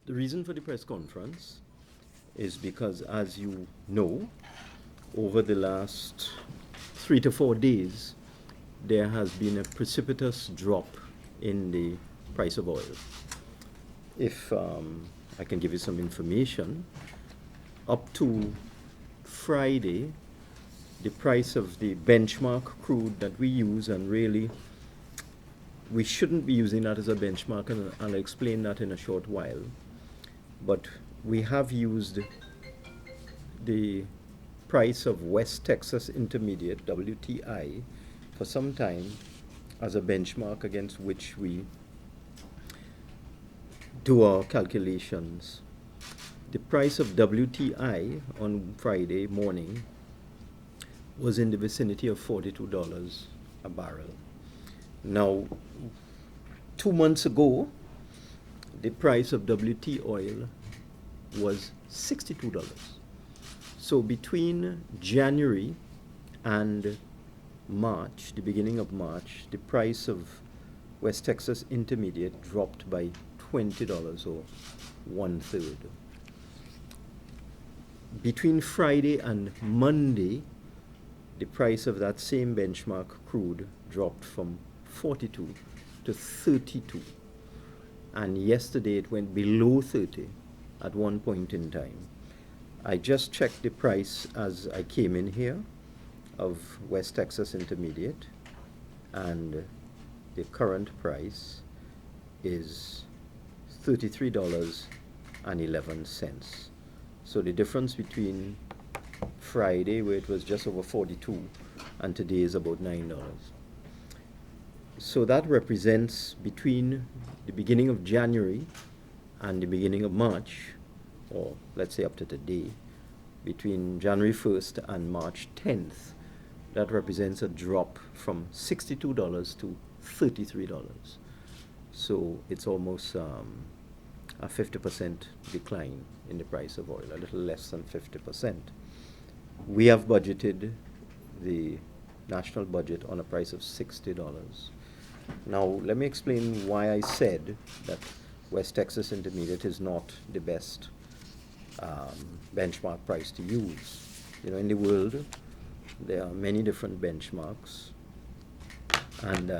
The reason for the press conference is because, as you know, over the last 3 to 4 days, there has been a precipitous drop in the price of oil. If I can give you some information, up to Friday, the price of the benchmark crude that we use, and really we shouldn't be using that as a benchmark, and I'll explain that in a short while. But we have used the price of West Texas Intermediate, WTI, for some time as a benchmark against which we do our calculations. The price of WTI on Friday morning was in the vicinity of $42 a barrel. Now, 2 months ago, the price of WT oil was $62. So between January and March, the beginning of March, the price of West Texas Intermediate dropped by $20, or 1/3. Between Friday and Monday, the price of that same benchmark crude dropped from 42 to 32. And yesterday it went below 30 at one point in time. I just checked the price as I came in here of West Texas Intermediate, and the current price is $33.11. So the difference between Friday, where it was just over 42, and today is about $9. So that represents, between the beginning of January and the beginning of March, or let's say up to today, between January 1st and March 10th, that represents a drop from $62 to $33. So it's almost a 50% decline in the price of oil, a little less than 50%. We have budgeted the national budget on a price of $60. Now, let me explain why I said that West Texas Intermediate is not the best benchmark price to use. In the world, there are many different benchmarks, and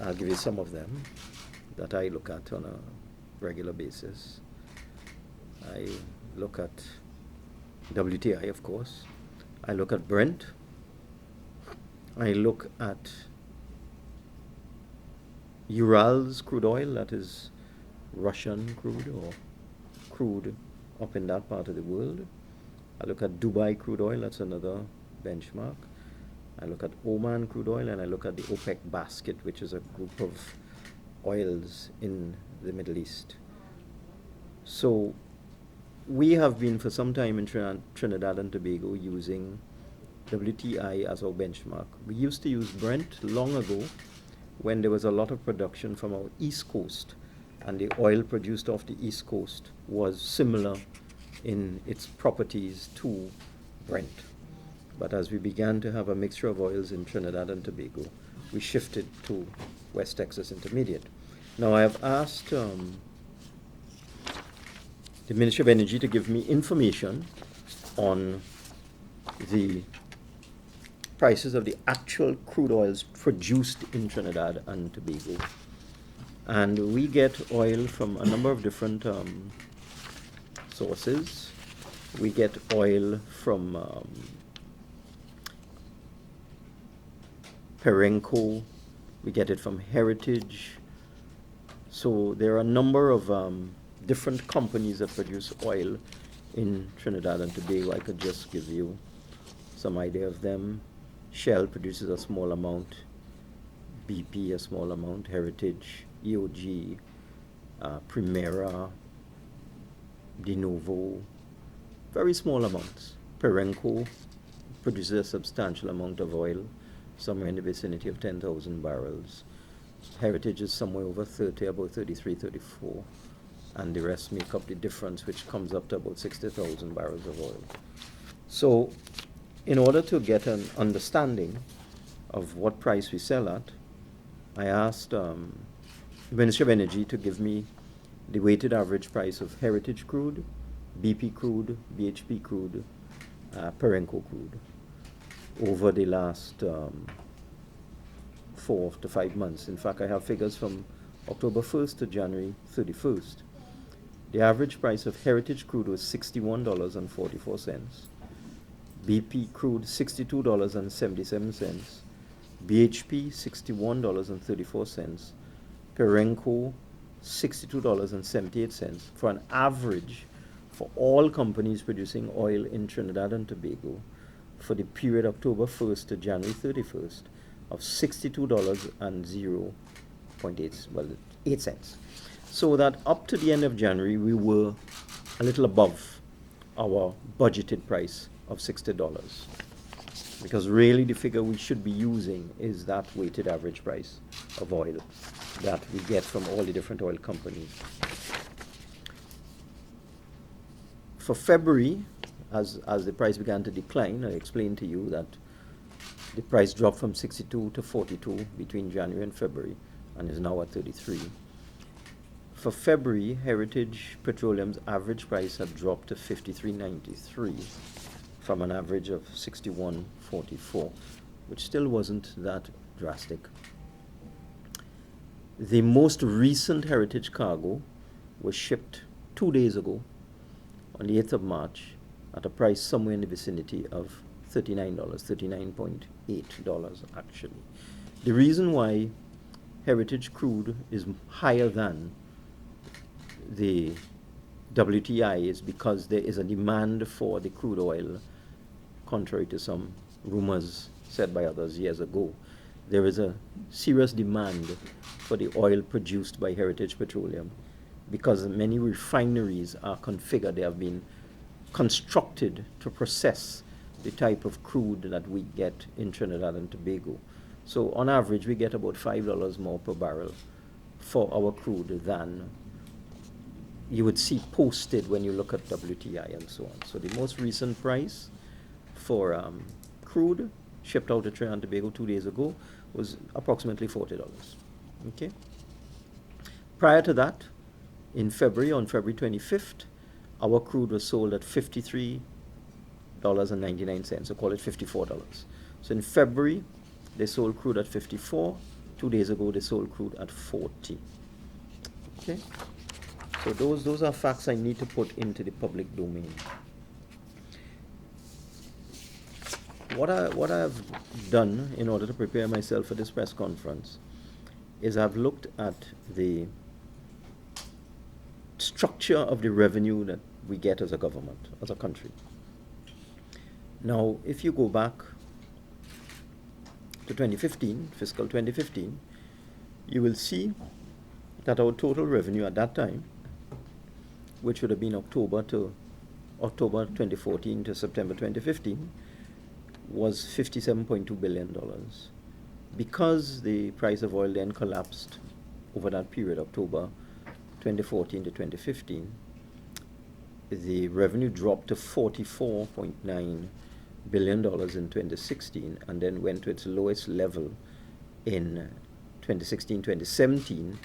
I'll give you some of them that I look at on a regular basis. I look at WTI, of course. I look at Brent. I look at Urals crude oil, that is Russian crude, or crude up in that part of the world. I look at Dubai crude oil, that's another benchmark. I look at Oman crude oil, and I look at the OPEC basket, which is a group of oils in the Middle East. So we have been for some time in Trinidad and Tobago using WTI as our benchmark. We used to use Brent long ago when there was a lot of production from our East Coast, and the oil produced off the East Coast was similar in its properties to Brent. But as we began to have a mixture of oils in Trinidad and Tobago, we shifted to West Texas Intermediate. Now, I have asked the Ministry of Energy to give me information on the prices of the actual crude oils produced in Trinidad and Tobago. And we get oil from a number of different sources. We get oil from Perenco. We get it from Heritage. So there are a number of different companies that produce oil in Trinidad and Tobago. I could just give you some idea of them. Shell produces a small amount, BP a small amount, Heritage, EOG, Primera, De Novo, very small amounts. Perenco produces a substantial amount of oil, somewhere in the vicinity of 10,000 barrels. Heritage is somewhere over 30, about 33, 34, and the rest make up the difference, which comes up to about 60,000 barrels of oil. So in order to get an understanding of what price we sell at, I asked the Ministry of Energy to give me the weighted average price of Heritage Crude, BP Crude, BHP Crude, Perenco Crude over the last 4 to 5 months. In fact, I have figures from October 1st to January 31st. The average price of Heritage Crude was $61.44. BP Crude $62.77. BHP $61.34. Perenco $62.78 for an average for all companies producing oil in Trinidad and Tobago for the period October 1st to January 31st of $62.08 cents. So that up to the end of January, we were a little above our budgeted price of $60. Because really the figure we should be using is that weighted average price of oil that we get from all the different oil companies. For February, as the price began to decline, I explained to you that the price dropped from 62 to 42 between January and February and is now at 33. For February, Heritage Petroleum's average price had dropped to $53.93 from an average of $61.44, which still wasn't that drastic. The most recent Heritage cargo was shipped 2 days ago on the 8th of March at a price somewhere in the vicinity of $39, $39.8 actually. The reason why Heritage Crude is higher than the WTI is because there is a demand for the crude oil, contrary to some rumors said by others years ago. There is a serious demand for the oil produced by Heritage Petroleum because many refineries are configured, they have been constructed to process the type of crude that we get in Trinidad and Tobago. So on average, we get about $5 more per barrel for our crude than you would see posted when you look at WTI and so on. So the most recent price for crude shipped out of Trinidad and Tobago 2 days ago was approximately $40. Okay. Prior to that, in February, on February 25th, our crude was sold at $53.99, so call it $54. So in February, they sold crude at 54. 2 days ago, they sold crude at 40. Okay. So those are facts I need to put into the public domain. What I've done in order to prepare myself for this press conference is I've looked at the structure of the revenue that we get as a government, as a country. Now, if you go back to 2015, fiscal 2015, you will see that our total revenue at that time, which would have been October 2014 to September 2015, was $57.2 billion. Because the price of oil then collapsed over that period, October 2014 to 2015, the revenue dropped to $44.9 billion in 2016 and then went to its lowest level in 2016-2017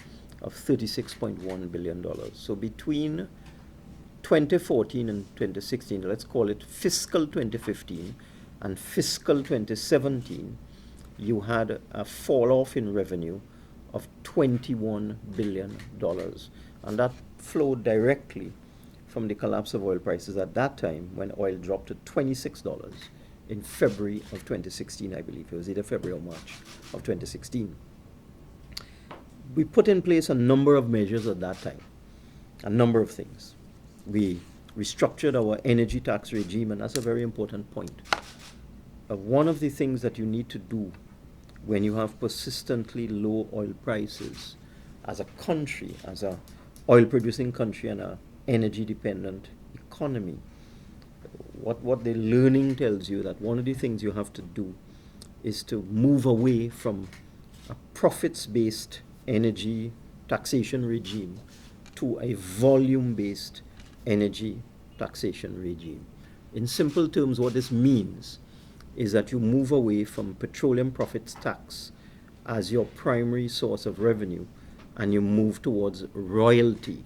of $36.1 billion. So between 2014 and 2016, let's call it fiscal 2015 and fiscal 2017, you had a fall off in revenue of $21 billion. And that flowed directly from the collapse of oil prices at that time when oil dropped to $26 in February of 2016, I believe. It was either February or March of 2016. We put in place a number of measures at that time, a number of things. We restructured our energy tax regime, and that's a very important point. One of the things that you need to do when you have persistently low oil prices as a country, as a oil-producing country and an energy-dependent economy, what the learning tells you that one of the things you have to do is to move away from a profits-based energy taxation regime to a volume-based energy taxation regime. In simple terms, what this means is that you move away from petroleum profits tax as your primary source of revenue and you move towards royalty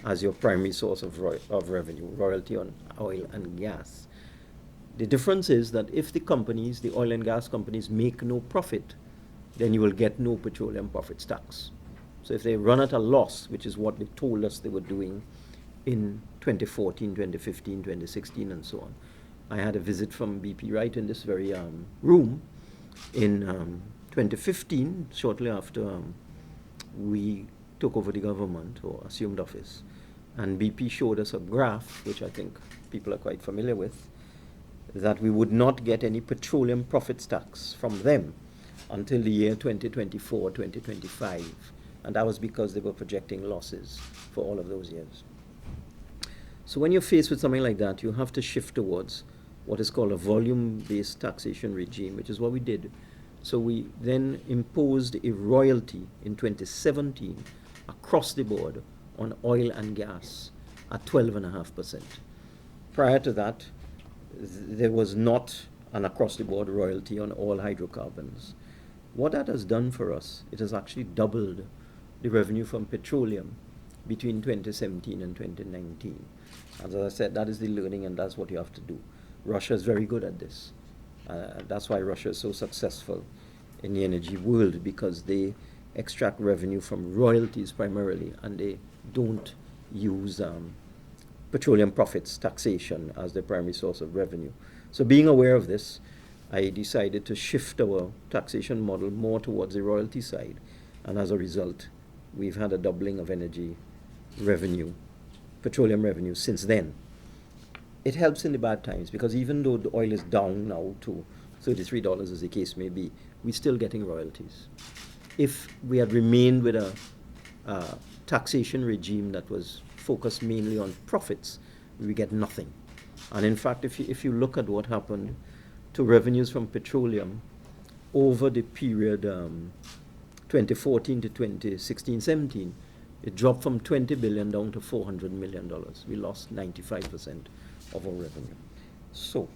as your primary source of revenue, royalty on oil and gas. The difference is that if the companies, the oil and gas companies, make no profit, then you will get no petroleum profits tax. So if they run at a loss, which is what they told us they were doing in 2014, 2015, 2016, and so on. I had a visit from BP right in this very room in 2015, shortly after we took over the government or assumed office. And BP showed us a graph, which I think people are quite familiar with, that we would not get any petroleum profits tax from them until the year 2024, 2025. And that was because they were projecting losses for all of those years. So when you're faced with something like that, you have to shift towards what is called a volume-based taxation regime, which is what we did. So we then imposed a royalty in 2017 across the board on oil and gas at 12.5%. Prior to that, there was not an across-the-board royalty on all hydrocarbons. What that has done for us, it has actually doubled the revenue from petroleum between 2017 and 2019. As I said, that is the learning, and that's what you have to do. Russia is very good at this. That's why Russia is so successful in the energy world, because they extract revenue from royalties primarily, and they don't use petroleum profits taxation as their primary source of revenue. So being aware of this, I decided to shift our taxation model more towards the royalty side, and as a result, we've had a doubling of energy revenue, petroleum revenue since then. It helps in the bad times, because even though the oil is down now to $33, as the case may be, we're still getting royalties. If we had remained with a taxation regime that was focused mainly on profits, we get nothing. And in fact, if you look at what happened to revenues from petroleum over the period 2014 to 2016-17, it dropped from $20 billion down to $400 million. We lost 95% of our revenue. So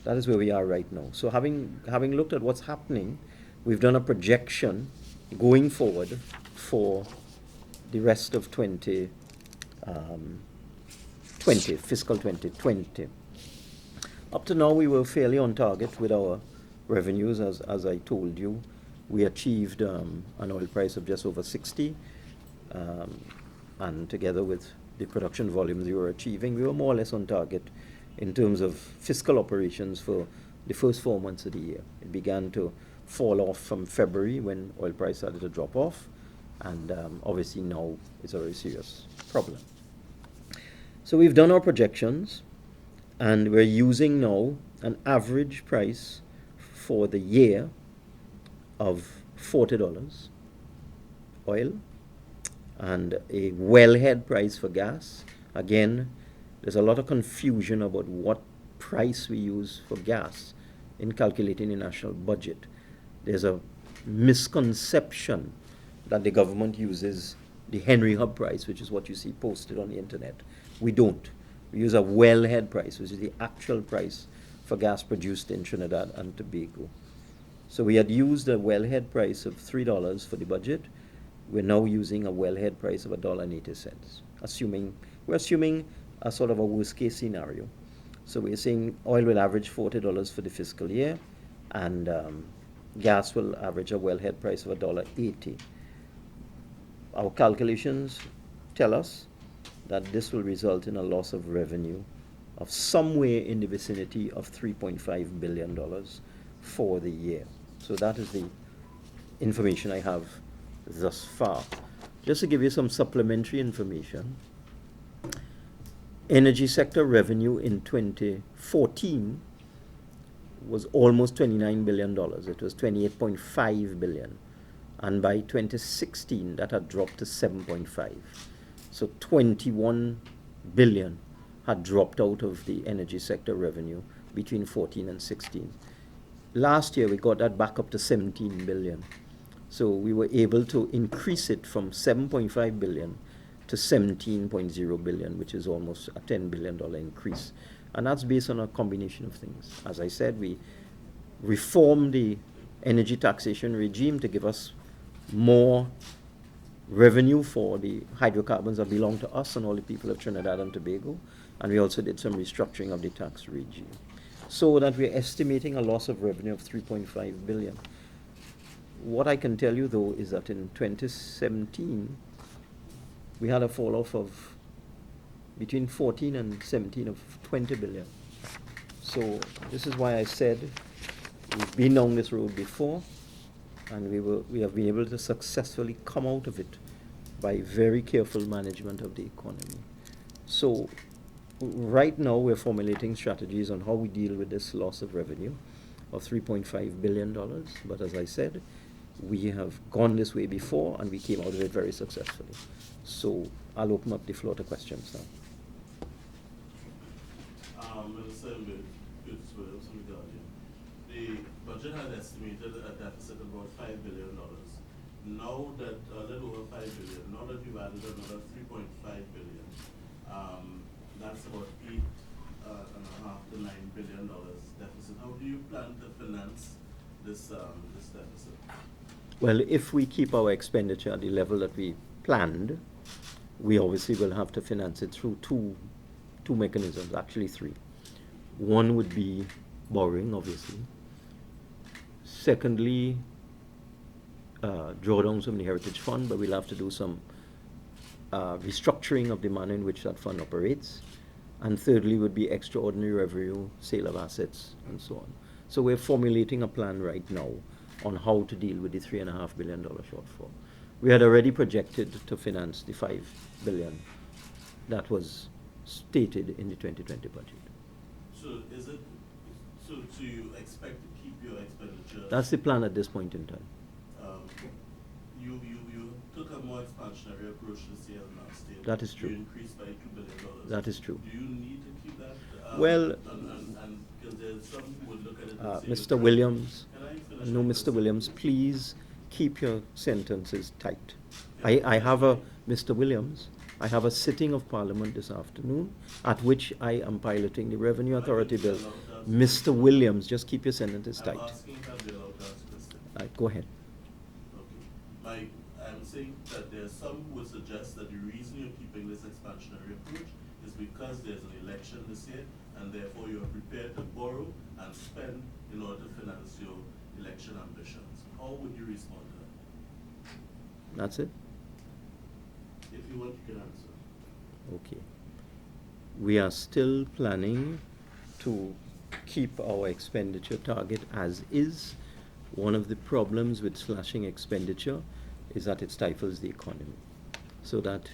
that is where we are right now. So having looked at what's happening, we've done a projection going forward for the rest of 2020, fiscal 2020. Up to now, we were fairly on target with our revenues. As I told you, we achieved an oil price of just over 60, and together with the production volumes we were achieving, we were more or less on target in terms of fiscal operations for the first 4 months of the year. It began to fall off from February when oil price started to drop off, and obviously now it's a very serious problem. So we've done our projections, and we're using now an average price for the year of $40 oil, and a wellhead price for gas. Again, there's a lot of confusion about what price we use for gas in calculating the national budget. There's a misconception that the government uses the Henry Hub price, which is what you see posted on the internet. We don't. We use a wellhead price, which is the actual price for gas produced in Trinidad and Tobago. So we had used a wellhead price of $3 for the budget. We're now using a wellhead price of $1.80, we're assuming a sort of a worst case scenario. So we're saying oil will average $40 for the fiscal year, and gas will average a wellhead price of $1.80. Our calculations tell us that this will result in a loss of revenue of somewhere in the vicinity of $3.5 billion for the year. So that is the information I have thus far. Just to give you some supplementary information, energy sector revenue in 2014 was almost $29 billion. It was $28.5 billion. And by 2016, that had dropped to 7.5. So 21 billion had dropped out of the energy sector revenue between 14 and 16. Last year, we got that back up to 17 billion. So we were able to increase it from 7.5 billion to 17.0 billion, which is almost a $10 billion increase. And that's based on a combination of things. As I said, we reformed the energy taxation regime to give us more revenue for the hydrocarbons that belong to us and all the people of Trinidad and Tobago, and we also did some restructuring of the tax regime. So that we're estimating a loss of revenue of 3.5 billion. What I can tell you though is that in 2017, we had a fall off of between 14 and 17 of 20 billion. So this is why I said we've been down this road before, and we have been able to successfully come out of it by very careful management of the economy. So right now we're formulating strategies on how we deal with this loss of revenue of $3.5 billion. But as I said, we have gone this way before and we came out of it very successfully. So I'll open up the floor to questions now. Minister Imbert, Williams from the Guardian. The budget had estimated a deficit of about $5 billion. Now that a little over $5 billion, now that you've added another $3.5 billion, that's about $8.5 to $9 billion deficit. How do you plan to finance this deficit? Well, if we keep our expenditure at the level that we planned, we obviously will have to finance it through two mechanisms, actually three. One would be borrowing, obviously. Secondly, drawdowns from the Heritage Fund, but we'll have to do some restructuring of the manner in which that fund operates. And thirdly would be extraordinary revenue, sale of assets, and so on. So we're formulating a plan right now on how to deal with the $3.5 billion shortfall. We had already projected to finance the $5 billion that was stated in the 2020 budget. So you expect to keep your expenditure? That's the plan at this point in time. You took a more expansionary approach this year than last year. That is true. You increased by $2 billion. That is true. Do you need to keep that? Well, and because there's some who would look at it and say, Mr. Williams, can I finish? no, Mr. Williams, please keep your sentences tight. I have a, Mr. Williams, I have a sitting of Parliament this afternoon at which I am piloting the Revenue Authority bill. Mr. Williams, just keep your sentences tight. I'm asking if I'll be allowed to ask a question. Go ahead. Okay. I'm saying that there are some who would suggest that the reason you're keeping this expansionary approach is because there's an election this year, and therefore you're prepared to borrow and spend in order to finance your election ambitions. How would you respond to that? That's it? If you want, you can answer. Okay. We are still planning to keep our expenditure target as is. One of the problems with slashing expenditure is that it stifles the economy. So that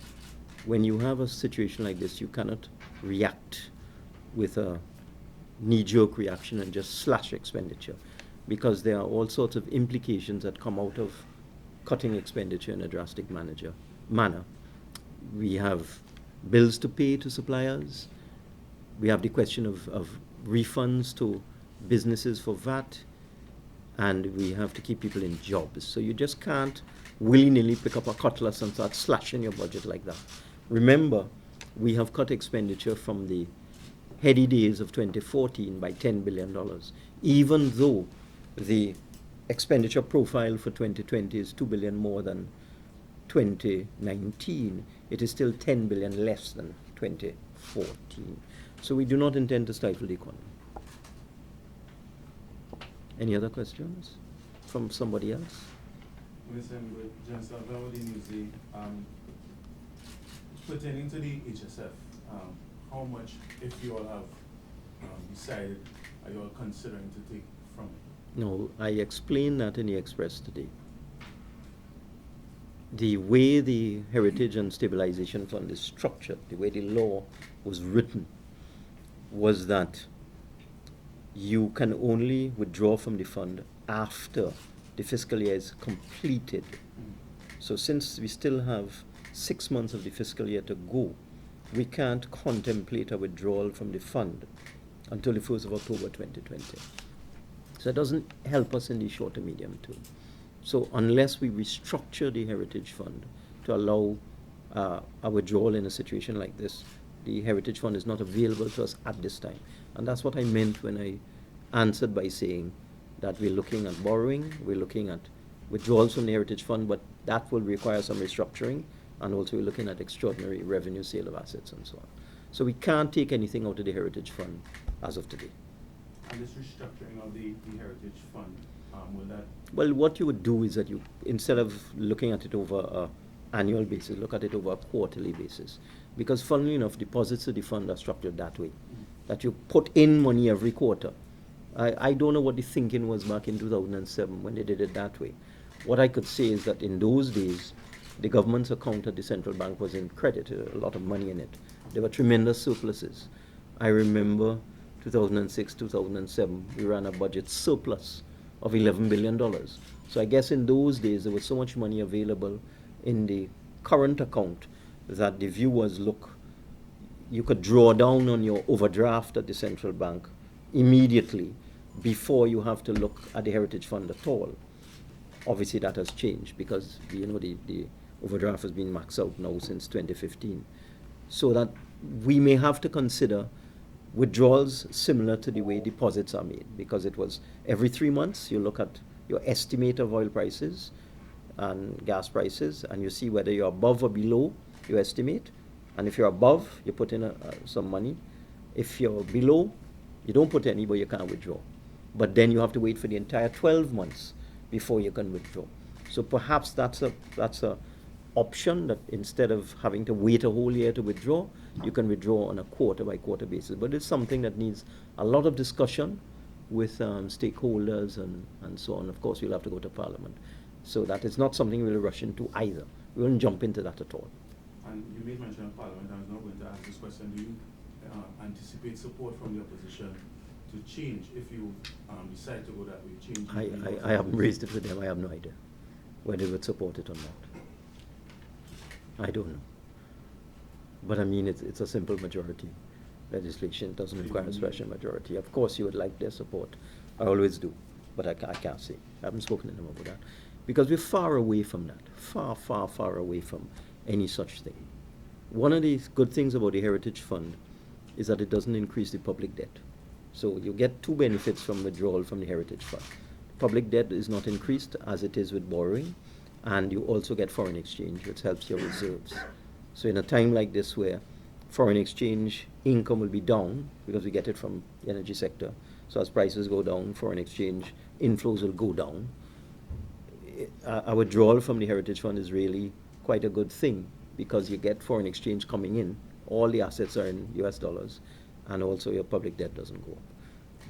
when you have a situation like this, you cannot react with a knee-jerk reaction and just slash expenditure, because there are all sorts of implications that come out of cutting expenditure in a drastic manner. We have bills to pay to suppliers. We have the question of refunds to businesses for VAT, and we have to keep people in jobs. So you just can't willy-nilly pick up a cutlass and start slashing your budget like that. Remember, we have cut expenditure from the heady days of 2014 by $10 billion. Even though the expenditure profile for 2020 is $2 billion more than 2019, it is still $10 billion less than 2014. So we do not intend to stifle the economy. Any other questions from somebody else? Mr. Imbert, just about the news, pertaining to the HSF, how much, if you all have decided, are you all considering to take from it? No, I explained that in the Express today. The way the Heritage and Stabilization Fund is structured, the way the law was written, was that you can only withdraw from the fund after the fiscal year is completed. So since we still have 6 months of the fiscal year to go, we can't contemplate a withdrawal from the fund until the 1st of October 2020. So it doesn't help us in the short and medium term. So unless we restructure the Heritage Fund to allow a withdrawal in a situation like this, the Heritage Fund is not available to us at this time. And that's what I meant when I answered by saying that we're looking at borrowing, we're looking at withdrawals from the Heritage Fund, but that will require some restructuring, and also we're looking at extraordinary revenue sale of assets and so on. So we can't take anything out of the Heritage Fund as of today. And this restructuring of the Heritage Fund, will that? Well, what you would do is that you, instead of looking at it over an annual basis, look at it over a quarterly basis. Because funnily enough, deposits to the fund are structured that way, that you put in money every quarter. I don't know what the thinking was back in 2007 when they did it that way. What I could say is that in those days, the government's account at the central bank was in credit, a lot of money in it. There were tremendous surpluses. I remember 2006, 2007, we ran a budget surplus of $11 billion. So I guess in those days, there was so much money available in the current account that the view was, look, you could draw down on your overdraft at the central bank immediately before you have to look at the Heritage Fund at all. Obviously, that has changed because the overdraft has been maxed out now since 2015. So that we may have to consider withdrawals similar to the way deposits are made, because it was every 3 months you look at your estimate of oil prices and gas prices, and you see whether you're above or below your estimate. And if you're above, you put in some money. If you're below, you don't put any, but you can't withdraw. But then you have to wait for the entire 12 months before you can withdraw. So perhaps that's a option, that instead of having to wait a whole year to withdraw, you can withdraw on a quarter by quarter basis. But it's something that needs a lot of discussion with stakeholders and so on. Of course, we'll have to go to Parliament. So that is not something we'll rush into either. We won't jump into that at all. And you made mention of Parliament. I was not going to ask this question. Do you anticipate support from the opposition to change if you decide to go that way? Change. I haven't raised it with them. I have no idea whether they would support it or not. I don't know. But I mean, it's a simple majority legislation. It doesn't require a special majority. Of course, you would like their support. I always do. But I can't say. I haven't spoken to them about that. Because we're far away from that. Far, far, far away from any such thing. One of the good things about the Heritage Fund is that it doesn't increase the public debt. So you get two benefits from withdrawal from the Heritage Fund. Public debt is not increased as it is with borrowing, and you also get foreign exchange, which helps your reserves. So in a time like this where foreign exchange income will be down because we get it from the energy sector, so as prices go down, foreign exchange inflows will go down. A withdrawal from the Heritage Fund is really quite a good thing because you get foreign exchange coming in, all the assets are in US dollars, and also your public debt doesn't go up.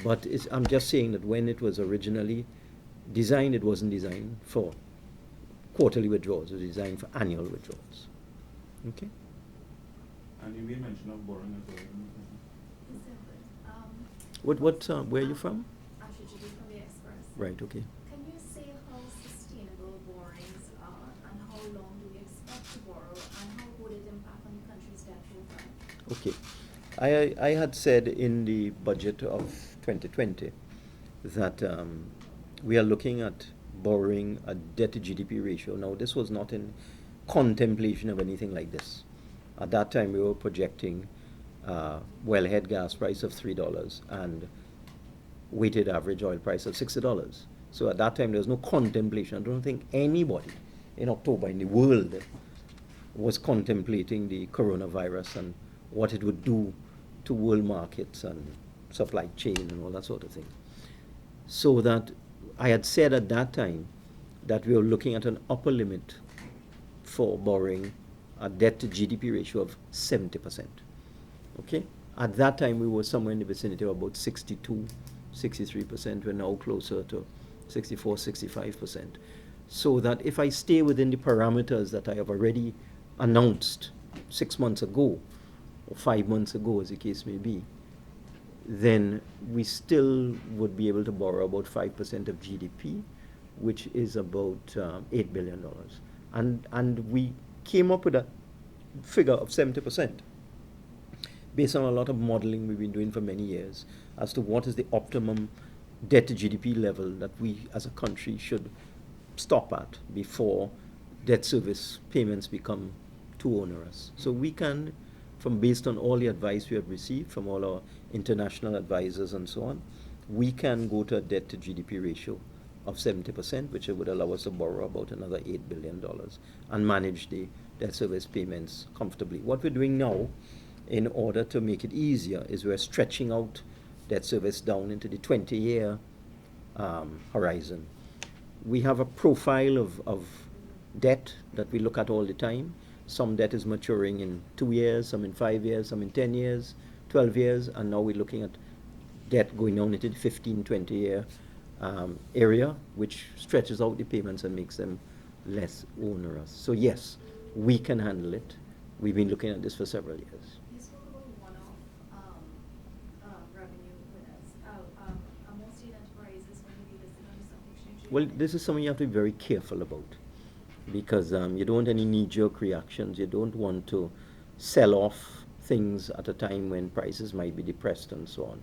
But I'm just saying that when it was originally designed, it wasn't designed for quarterly withdrawals. It was designed for annual withdrawals. Okay? And you made mention of borrowing as well. Where are you from? I'm Judy from the Express. Right, okay. Can you say how sustainable borrowings are, and how long do we expect to borrow, and how would it impact on the country's debt profile? Okay. I had said in the budget of 2020 that we are looking at borrowing a debt to GDP ratio. Now, this was not in contemplation of anything like this. At that time, we were projecting wellhead gas price of $3 and weighted average oil price of $60. So at that time, there was no contemplation. I don't think anybody in October in the world was contemplating the coronavirus and what it would do to world markets and supply chain and all that sort of thing. So that I had said at that time that we were looking at an upper limit for borrowing a debt to GDP ratio of 70%. Okay? At that time, we were somewhere in the vicinity of about 62, 63%. We're now closer to 64, 65%. So that if I stay within the parameters that I have already announced 6 months ago, or 5 months ago, as the case may be, then we still would be able to borrow about 5% of GDP, which is about $8 billion. And we came up with a figure of 70%, based on a lot of modeling we've been doing for many years, as to what is the optimum debt to GDP level that we as a country should stop at before debt service payments become too onerous. So we can, based on all the advice we have received from all our international advisors and so on, we can go to a debt to GDP ratio of 70%, which would allow us to borrow about another $8 billion and manage the debt service payments comfortably. What we're doing now, in order to make it easier, is we're stretching out debt service down into the 20-year horizon. We have a profile of debt that we look at all the time. Some debt is maturing in 2 years, some in 5 years, some in 10 years, 12 years, and now we're looking at debt going down into the 15, 20-year area, which stretches out the payments and makes them less onerous. So yes, we can handle it. We've been looking at this for several years. You spoke about one-off revenue with us. Are most state enterprises going to be listed on the stock exchange? Well, this is something you have to be very careful about, because you don't want any knee-jerk reactions. You don't want to sell off things at a time when prices might be depressed and so on.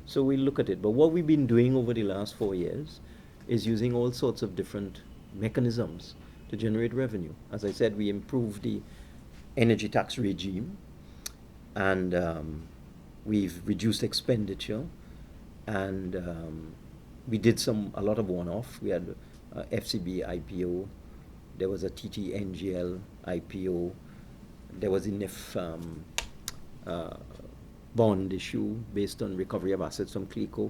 So we look at it. But what we've been doing over the last 4 years is using all sorts of different mechanisms to generate revenue. As I said, we improved the energy tax regime, and we've reduced expenditure, and we did a lot of one-off. We had FCB IPO, there was a TTNGL IPO, there was a NIF bond issue based on recovery of assets from CLECO.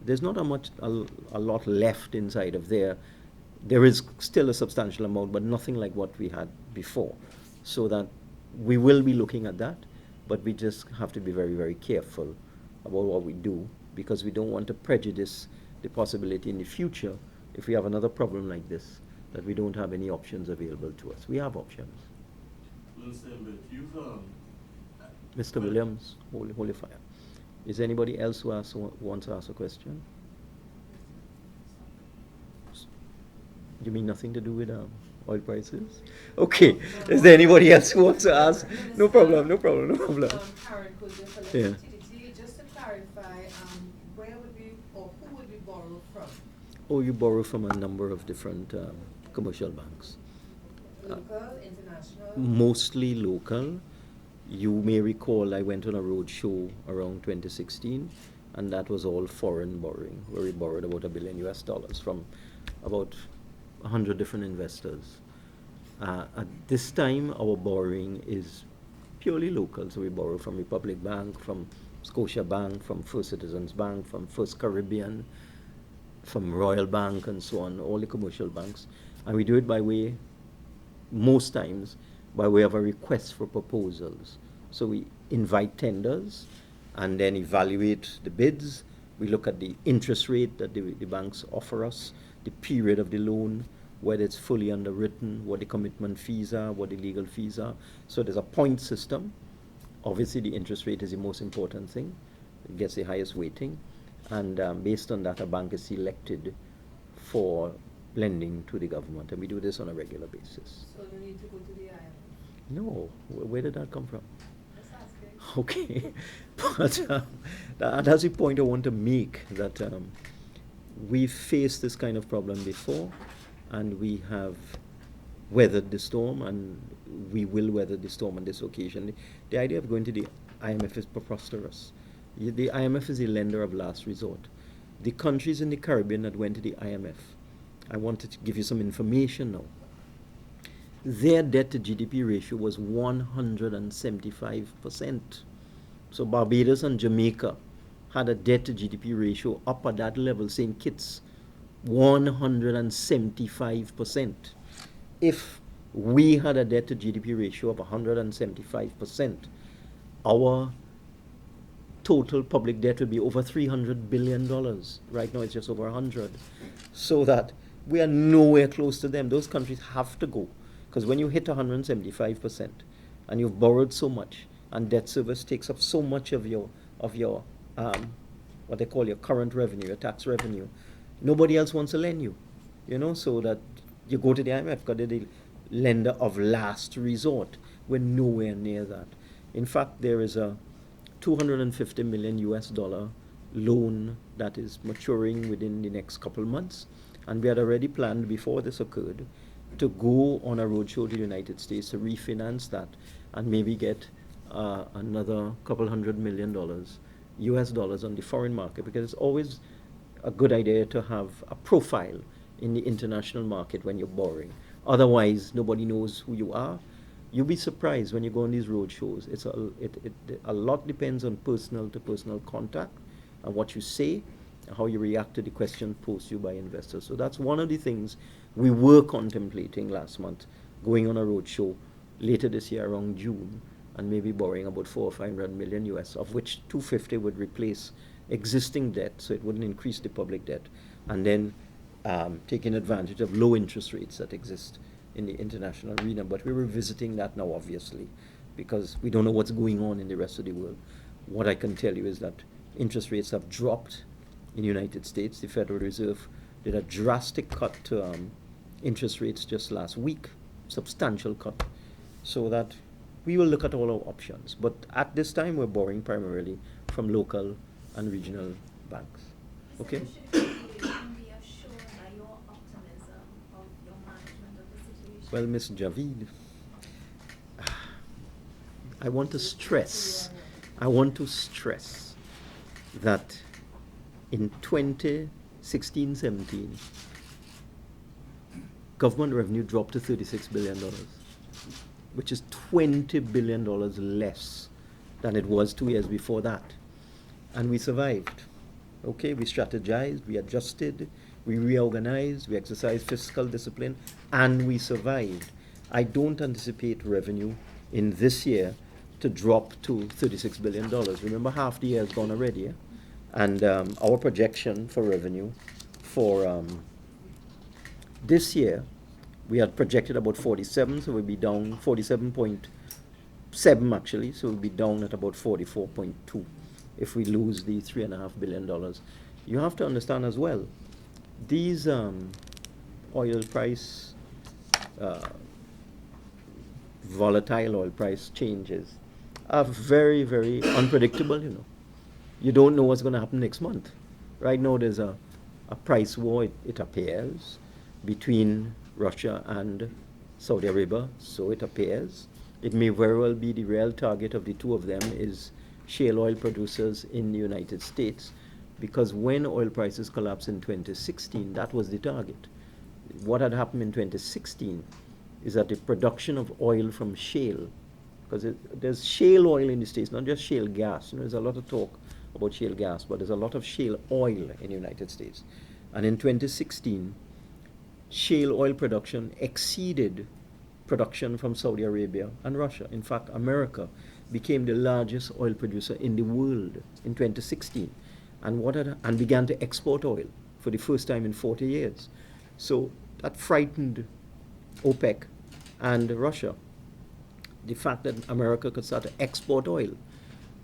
There's not a lot left inside of there. There is still a substantial amount, but nothing like what we had before. So that we will be looking at that, but we just have to be very, very careful about what we do, because we don't want to prejudice the possibility in the future, if we have another problem like this, that we don't have any options available to us. We have options. Mr. Imbert, you've Mr. Williams, holy fire. Is there anybody else who wants to ask a question? You mean nothing to do with oil prices? Okay. Is there anybody else who wants to ask? No problem. Karen, Yeah. just to clarify, where would we, or who would we borrow from? Oh, you borrow from a number of different commercial banks. Local, international? Mostly local. You may recall I went on a road show around 2016, and that was all foreign borrowing, where we borrowed about $1 billion from about 100 different investors. At this time, our borrowing is purely local, so we borrow from Republic Bank, from Scotia Bank, from First Citizens Bank, from First Caribbean, from Royal Bank, and so on, all the commercial banks. And we do it by way, most times, by way of a request for proposals. So we invite tenders and then evaluate the bids. We look at the interest rate that the banks offer us, the period of the loan, whether it's fully underwritten, what the commitment fees are, what the legal fees are. So there's a point system. Obviously, the interest rate is the most important thing. It gets the highest weighting. And based on that, a bank is selected for lending to the government. And we do this on a regular basis. So you need to go to the IMF? No. Where did that come from? Just asking. Okay. But that's the point I want to make, that we've faced this kind of problem before, and we have weathered the storm, and we will weather the storm on this occasion. The idea of going to the IMF is preposterous. The IMF is the lender of last resort. The countries in the Caribbean that went to the IMF, I wanted to give you some information now. Their debt to GDP ratio was 175%. So Barbados and Jamaica had a debt to GDP ratio up at that level, St. Kitts, 175%. If we had a debt to GDP ratio of 175%, our total public debt would be over $300 billion. Right now it's just over 100. So that we are nowhere close to them. Those countries have to go. Because when you hit 175% and you've borrowed so much, and debt service takes up so much of your what they call your current revenue, your tax revenue, nobody else wants to lend you. So that you go to the IMF because they're the lender of last resort. We're nowhere near that. In fact, there is a $250 million loan that is maturing within the next couple months, and we had already planned before this occurred to go on a roadshow to the United States to refinance that and maybe get another couple $100 million US dollars on the foreign market, because it's always a good idea to have a profile in the international market when you're borrowing. Otherwise, nobody knows who you are. You'll be surprised when you go on these road shows. A lot depends on personal to personal contact and what you say and how you react to the question posed to you by investors. So that's one of the things we were contemplating last month, going on a road show later this year around June, and maybe borrowing about 400 or 500 million US, of which 250 would replace existing debt, so it wouldn't increase the public debt, and then taking advantage of low interest rates that exist in the international arena. But we're revisiting that now, obviously, because we don't know what's going on in the rest of the world. What I can tell you is that interest rates have dropped in the United States. The Federal Reserve did a drastic cut to interest rates just last week, substantial cut, so that we will look at all our options. But at this time, we're borrowing primarily from local and regional banks. Okay? So should we be assured by your optimism of your management of the situation? Well, Ms. Javid, I want to stress that in 2016-17, government revenue dropped to $36 billion, which is $20 billion less than it was 2 years before that. And we survived. Okay, we strategized, we adjusted, we reorganized, we exercised fiscal discipline, and we survived. I don't anticipate revenue in this year to drop to $36 billion. Remember, half the year has gone already. And our projection for revenue for this year, we had projected about 47, so we'll be down 47.7 actually, so we'll be down at about 44.2 if we lose the $3.5 billion. You have to understand as well, these oil price, volatile oil price changes are very, very unpredictable, you know. You don't know what's going to happen next month. Right now there's a price war, it appears, between Russia and Saudi Arabia, so it appears. It may very well be the real target of the two of them is shale oil producers in the United States, because when oil prices collapsed in 2016, that was the target. What had happened in 2016 is that the production of oil from shale, because there's shale oil in the States, not just shale gas. You know, there's a lot of talk about shale gas, but there's a lot of shale oil in the United States. And in 2016, shale oil production exceeded production from Saudi Arabia and Russia. In fact, America became the largest oil producer in the world in 2016, and began to export oil for the first time in 40 years. So that frightened OPEC and Russia. The fact that America could start to export oil,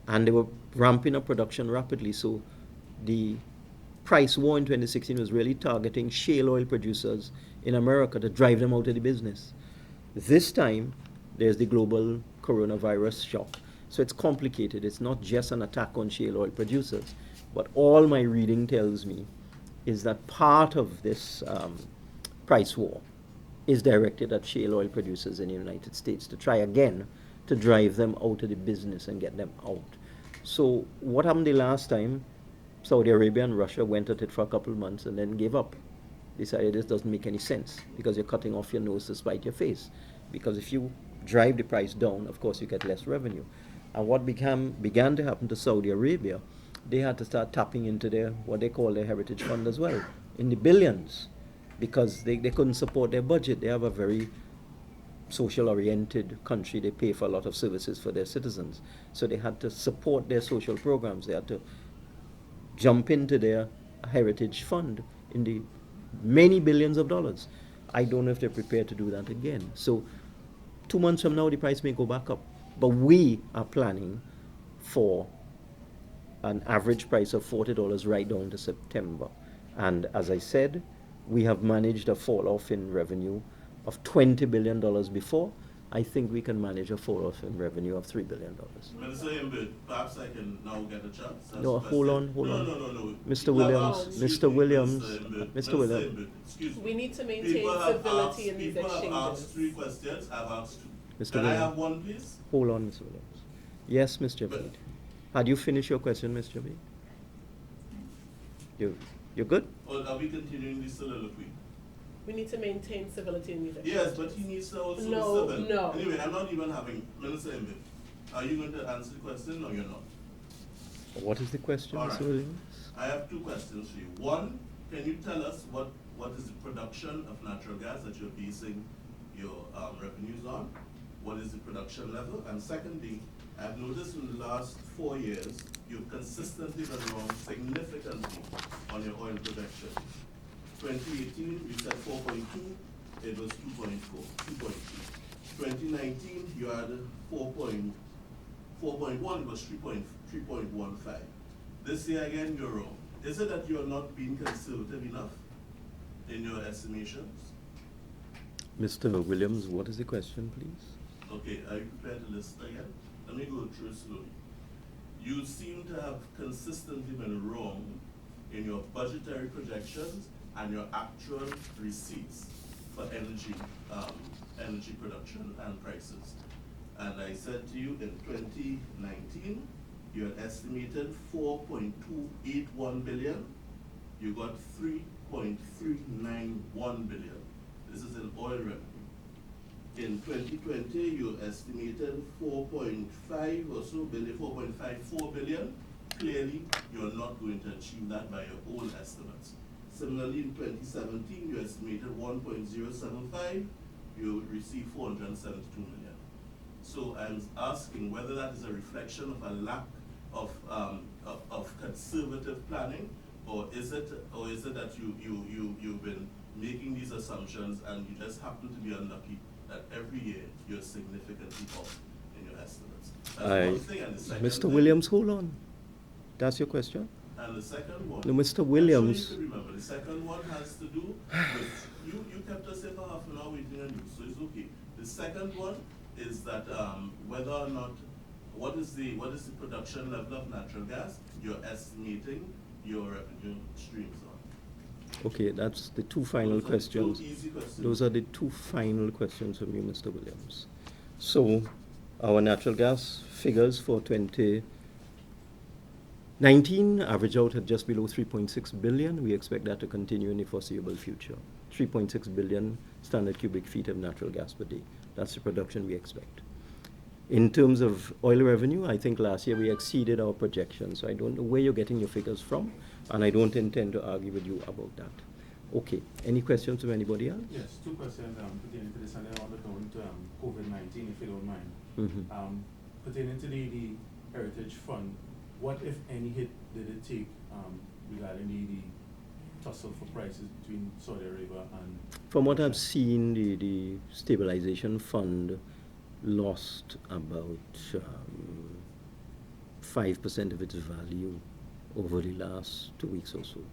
and they were ramping up production rapidly. So the price war in 2016 was really targeting shale oil producers in America to drive them out of the business. This time, there's the global coronavirus shock. So it's complicated. It's not just an attack on shale oil producers. But all my reading tells me is that part of this price war is directed at shale oil producers in the United States to try again to drive them out of the business and get them out. So what happened the last time? Saudi Arabia and Russia went at it for a couple of months and then gave up. Decided this doesn't make any sense because you're cutting off your nose to spite your face. Because if you drive the price down, of course you get less revenue. And what began to happen to Saudi Arabia, they had to start tapping into their, what they call their heritage fund as well, in the billions, because they couldn't support their budget. They have a very social-oriented country. They pay for a lot of services for their citizens. So they had to support their social programs. They had to jump into their heritage fund in the many billions of dollars. I don't know if they're prepared to do that again. So 2 months from now, the price may go back up. But we are planning for an average price of $40 right down to September. And as I said, we have managed a fall off in revenue of $20 billion before. I think we can manage a fall off in revenue of $3 billion. Minister Imbert, perhaps I can now get a chance. No, hold on. No. Mr. Williams, Mr. Williams, Mr. Williams. Imbert, excuse me. We need to maintain People have civility asked- in these People have asked exchanges. 3 questions, I've asked 2. Mr. Can I Williams. have one, please? Hold on, Mr. Williams. Yes, Mr. Javid. Had you finished your question, Mr. Javid? You're good? Or are we continuing the soliloquy? We need to maintain civility in these Yes, but he needs to also No, be civil. no. Anyway, I'm not even having, Minister Imbert, are you going to answer the question or you're not? What is the question, All Mr. right. Williams? I have two questions for you. One, can you tell us what is the production of natural gas that you're basing your revenues on? What is the production level? And secondly, I've noticed in the last 4 years, you've consistently been wrong significantly on your oil projection. 2018, you said 4.2, it was 2.4, 2.2. 2019, you had 4.1, it was 3.15. This year again, you're wrong. Is it that you're not being conservative enough in your estimations? Mr. Williams, what is the question, please? Okay, are you prepared to listen again? Let me go through slowly. You seem to have consistently been wrong in your budgetary projections and your actual receipts for energy production and prices. And I said to you in 2019, you had estimated 4.281 billion. You got 3.391 billion. This is in oil revenue. In 2020, you estimated 4.5 or so billion, 4.54 billion. Clearly, you're not going to achieve that by your own estimates. Similarly, in 2017, you estimated 1.075. You received 472 million. So I'm asking whether that is a reflection of a lack of conservative planning, or is it that you've been making these assumptions and you just happen to be unlucky that every year you're significantly off in your estimates? That's one thing. And the second Mr. thing, Williams, hold on. That's your question? and the second one. No, Mr. Williams. I'm sure you could remember. The second one has to do with you kept us here for half an hour waiting on you, so it's okay. The second one is that whether or not what is the production level of natural gas you're estimating your revenue streams on. Okay, that's the two final questions. Two easy questions. Those are the two final questions from you, Mr. Williams. So, our natural gas figures for 2019 average out at just below 3.6 billion. We expect that to continue in the foreseeable future. 3.6 billion standard cubic feet of natural gas per day. That's the production we expect. In terms of oil revenue, I think last year we exceeded our projections. So I don't know where you're getting your figures from, and I don't intend to argue with you about that. Okay, any questions from anybody else? Yes, two questions pertaining to this, and then I want to go into COVID-19, if you don't mind. Mm-hmm. Pertaining to the Heritage Fund, what, if any, hit did it take regarding the tussle for prices between Saudi Arabia and... From what I've seen, the stabilization fund lost about 5% of its value over the last 2 weeks or so.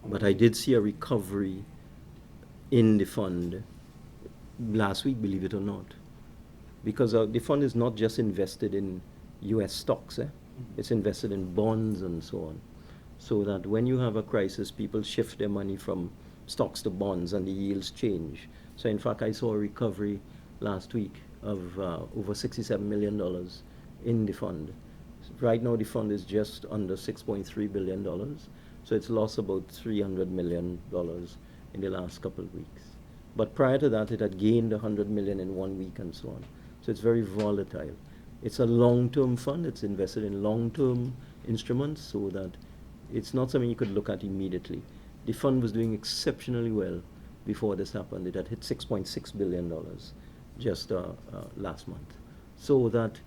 But I did see a recovery in the fund last week, believe it or not. Because the fund is not just invested in US stocks, it's invested in bonds and so on. So that when you have a crisis, people shift their money from stocks to bonds and the yields change. So in fact, I saw a recovery last week of over $67 million in the fund. Right now the fund is just under $6.3 billion. So it's lost about $300 million in the last couple of weeks. But prior to that, it had gained $100 million in 1 week and so on. So it's very volatile. It's a long-term fund. It's invested in long-term instruments so that it's not something you could look at immediately. The fund was doing exceptionally well before this happened. It had hit $6.6 billion just last month. So that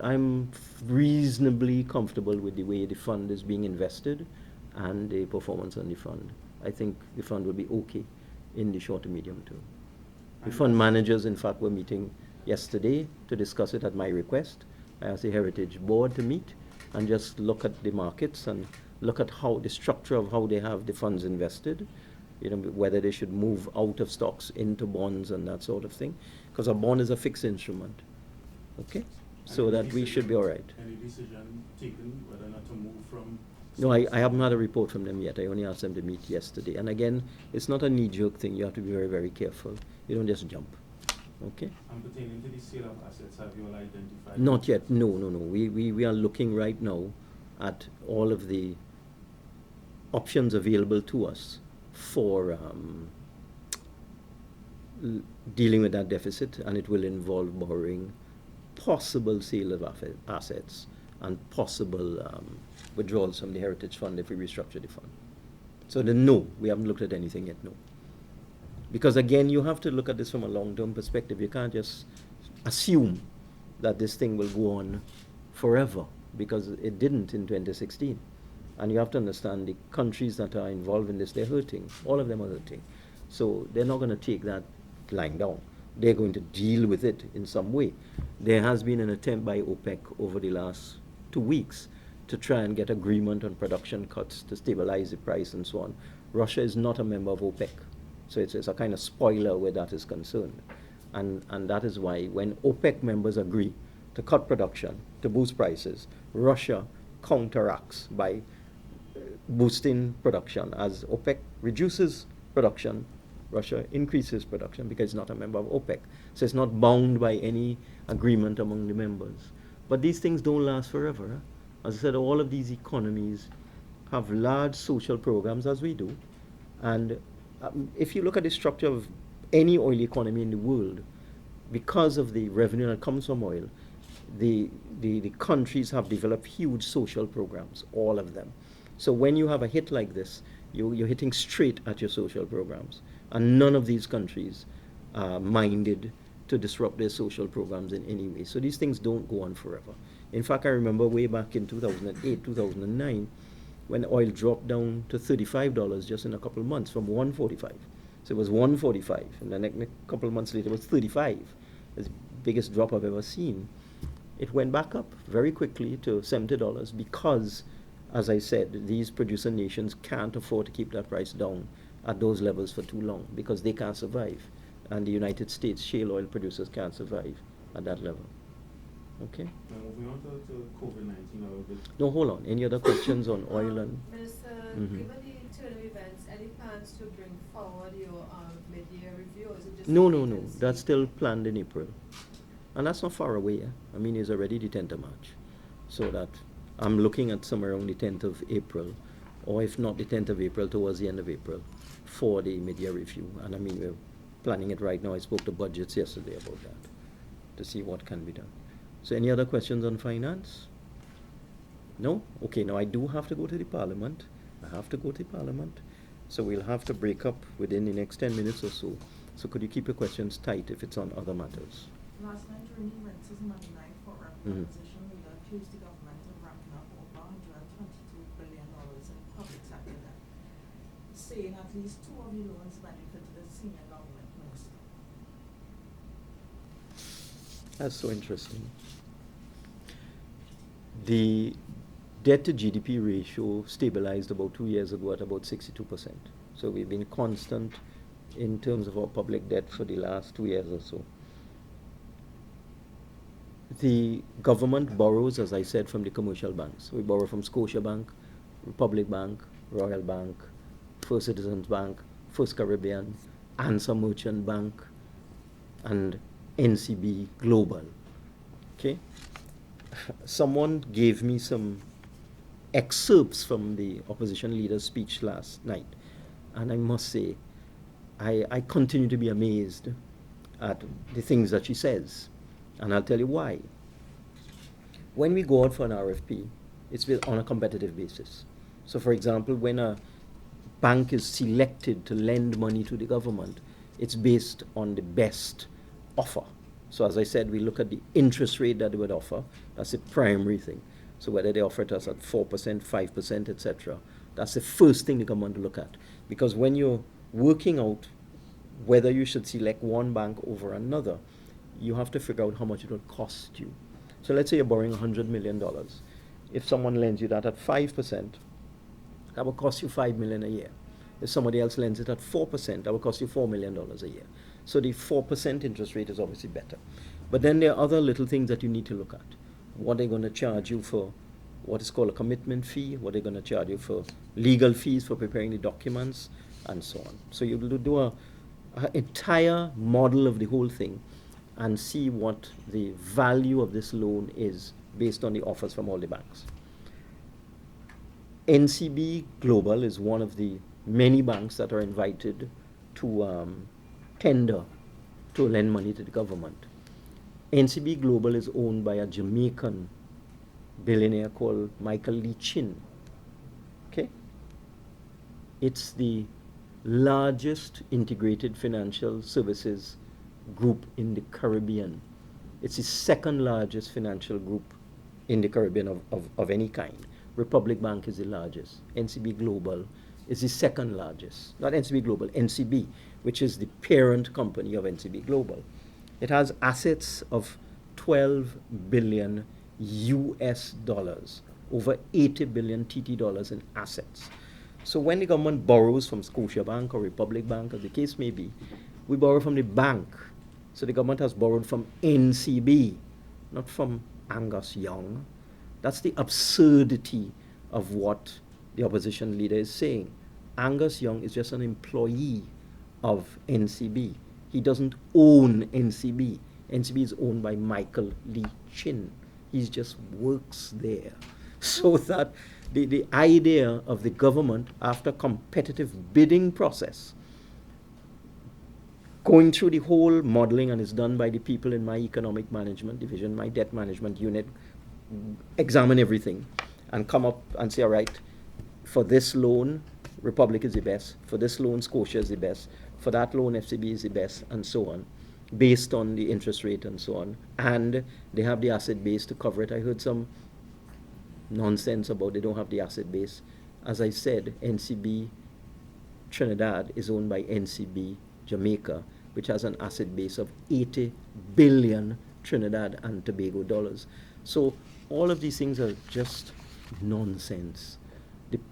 I'm reasonably comfortable with the way the fund is being invested and the performance on the fund. I think the fund will be okay in the short to medium term. The fund managers, in fact, were meeting yesterday to discuss it at my request. I asked the Heritage Board to meet and just look at the markets and look at how the structure of how they have the funds invested, you know, whether they should move out of stocks into bonds and that sort of thing, because a bond is a fixed instrument, okay? So that we should be all right. Any decision taken whether or not to move from... No, I haven't had a report from them yet. I only asked them to meet yesterday. And again, it's not a knee-jerk thing. You have to be very, very careful. You don't just jump, okay? And pertaining to the sale of assets, have you all identified? Not yet. No. We are looking right now at all of the options available to us for dealing with that deficit, and it will involve borrowing, possible sale of assets, and possible withdrawals from the Heritage Fund if we restructure the fund. So no, we haven't looked at anything yet, no. Because again, you have to look at this from a long-term perspective. You can't just assume that this thing will go on forever, because it didn't in 2016. And you have to understand the countries that are involved in this, they're hurting. All of them are hurting. So they're not going to take that lying down. They're going to deal with it in some way. There has been an attempt by OPEC over the last 2 weeks to try and get agreement on production cuts to stabilize the price and so on. Russia is not a member of OPEC. So it's a kind of spoiler where that is concerned. And that is why when OPEC members agree to cut production, to boost prices, Russia counteracts by boosting production. As OPEC reduces production, Russia increases production because it's not a member of OPEC. So it's not bound by any agreement among the members. But these things don't last forever. As I said, all of these economies have large social programs, as we do. And if you look at the structure of any oil economy in the world, because of the revenue that comes from oil, the countries have developed huge social programs, all of them. So when you have a hit like this, you're hitting straight at your social programs. And none of these countries are minded to disrupt their social programs in any way. So these things don't go on forever. In fact, I remember way back in 2008, 2009, when oil dropped down to $35 just in a couple of months from 145. So it was 145, and the next couple of months later it was 35. It's the biggest drop I've ever seen. It went back up very quickly to $70 because, as I said, these producer nations can't afford to keep that price down at those levels for too long because they can't survive. And the United States shale oil producers can't survive at that level. Okay? Now, moving on to COVID-19 a little bit. No, hold on. Any other questions on oil and? Minister, Mhm. given the turn of events, any plans to bring forward your mid-year review, or is it just? No, a no, wait no. and see? That's still planned in April. And that's not far away. I mean, it's already the 10th of March. So that I'm looking at somewhere around the 10th of April, or if not the 10th of April, towards the end of April, for the mid-year review. And I mean, we're planning it right now. I spoke to budgets yesterday about that to see what can be done. So any other questions on finance? No? Okay, now I do have to go to the Parliament. I have to go to the Parliament. So we'll have to break up within the next 10 minutes or so. So could you keep your questions tight if it's on other matters? Last night during the Renters Money Night Forum, Mhm. opposition leader accused the government of racking up over $122 billion in public sector debt, saying at least 2 of the loans benefited the senior government minister. That's so interesting. The debt to GDP ratio stabilized about 2 years ago at about 62%. So we've been constant in terms of our public debt for the last 2 years or so. The government borrows, as I said, from the commercial banks. We borrow from Scotiabank, Republic Bank, Royal Bank, First Citizens Bank, First Caribbean, Ansa Merchant Bank, and NCB Global. Okay? Someone gave me some excerpts from the opposition leader's speech last night, and I must say, I continue to be amazed at the things that she says, and I'll tell you why. When we go out for an RFP, it's on a competitive basis. So for example, when a bank is selected to lend money to the government, it's based on the best offer. So as I said, we look at the interest rate that they would offer. That's the primary thing. So whether they offer it us at 4%, 5%, etc. That's the first thing the government to look at. Because when you're working out whether you should select one bank over another, you have to figure out how much it would cost you. So let's say you're borrowing $100 million. If someone lends you that at 5%, that will cost you $5 million a year. If somebody else lends it at 4%, that will cost you $4 million a year. So the 4% interest rate is obviously better. But then there are other little things that you need to look at. What they're going to charge you for what is called a commitment fee, what they're going to charge you for legal fees for preparing the documents, and so on. So you will do an entire model of the whole thing and see what the value of this loan is based on the offers from all the banks. NCB Global is one of the many banks that are invited to tender to lend money to the government. NCB Global is owned by a Jamaican billionaire called Michael Lee Chin. Okay? It's the largest integrated financial services group in the Caribbean. It's the second largest financial group in the Caribbean of any kind. Republic Bank is the largest. NCB Global is the second largest. Not NCB Global, NCB, which is the parent company of NCB Global. It has assets of 12 billion US dollars, over 80 billion TT dollars in assets. So when the government borrows from Scotiabank or Republic Bank, as the case may be, we borrow from the bank. So the government has borrowed from NCB, not from Angus Young. That's the absurdity of what the opposition leader is saying. Angus Young is just an employee of NCB. He doesn't own NCB. NCB is owned by Michael Lee Chin. He just works there. So that the idea of the government, after competitive bidding process, going through the whole modeling, and it's done by the people in my economic management division, my debt management unit, examine everything and come up and say, all right, for this loan, Republic is the best. For this loan, Scotia is the best. For that loan, FCB is the best, and so on, based on the interest rate and so on. And they have the asset base to cover it. I heard some nonsense about they don't have the asset base. As I said, NCB Trinidad is owned by NCB Jamaica, which has an asset base of 80 billion Trinidad and Tobago dollars. So all of these things are just nonsense.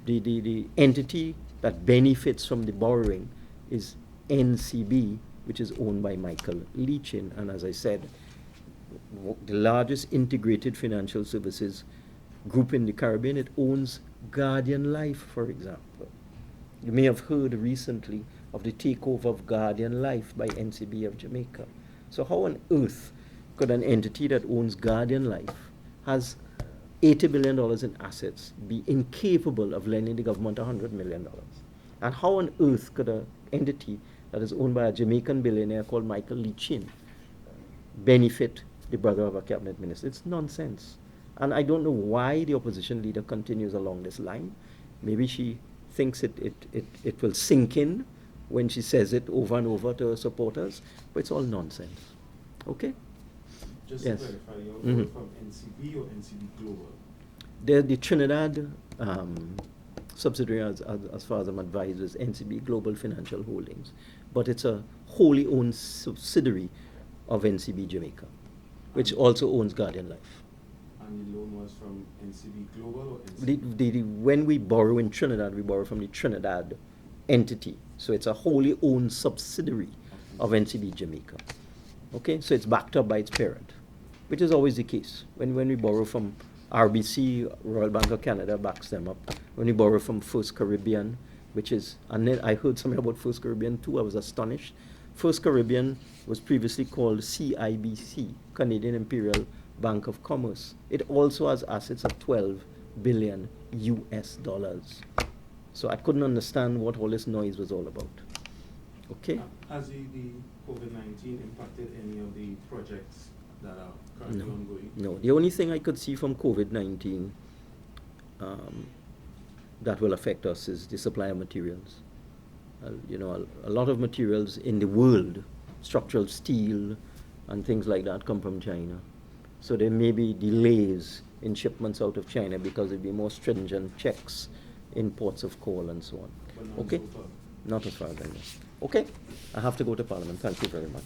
The entity that benefits from the borrowing is NCB, which is owned by Michael Lee Chin. And as I said, the largest integrated financial services group in the Caribbean. It owns Guardian Life, for example. You may have heard recently of the takeover of Guardian Life by NCB of Jamaica. So how on earth could an entity that owns Guardian Life, has $80 billion in assets, be incapable of lending the government $100 million? And how on earth could an entity that is owned by a Jamaican billionaire called Michael Lee Chin benefit the brother of a cabinet minister? It's nonsense. And I don't know why the opposition leader continues along this line. Maybe she thinks it will sink in when she says it over and over to her supporters, but it's all nonsense. Okay? Just Yes. to clarify, you're Mhm. from NCB or NCB Global? The Trinidad subsidiary, as far as I'm advised, is NCB Global Financial Holdings, but it's a wholly owned subsidiary of NCB Jamaica, which also owns Guardian Life. And the loan was from NCB Global or NCB? When we borrow in Trinidad, we borrow from the Trinidad entity. So it's a wholly owned subsidiary of NCB Jamaica. Okay, so it's backed up by its parent, which is always the case. When we borrow from RBC, Royal Bank of Canada backs them up. When we borrow from First Caribbean, which is, and then I heard something about First Caribbean too, I was astonished. First Caribbean was previously called CIBC, Canadian Imperial Bank of Commerce. It also has assets of 12 billion US dollars. So I couldn't understand what all this noise was all about. Okay? Has the COVID-19 impacted any of the projects that are currently ongoing? No. The only thing I could see from COVID-19 that will affect us is the supply of materials. A lot of materials in the world, structural steel and things like that, come from China. So there may be delays in shipments out of China because there'll be more stringent checks in ports of call and so on. But not Okay? so far. Not as far as I know. Okay? I have to go to Parliament. Thank you very much.